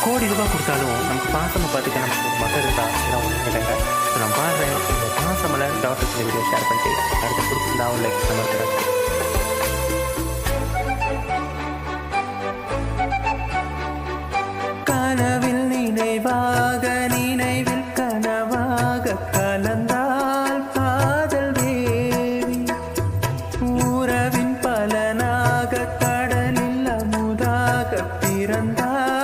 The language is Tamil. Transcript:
கோடி ரூபாய் கொடுத்தாலும் நமக்கு பாசமாக பார்த்துக்க நமக்கு ஒரு மகள் இருந்தால் இதான் ஒன்றும் இல்லைங்க. ஸோ நான் பாடுறேன், இந்த பாசமலர் டாக்டர்ஸ் இந்த வீடியோ ஷேர் பண்ணிட்டு அடுத்த பிடிச்சிருந்தா ஒரு லைக் நம்ம கனவில் நினைவாக நினைவில் கனவாக கலந்தால் காதல் தேவி உறவின் பலனாக கடலில் அமுதாக பிறந்தால்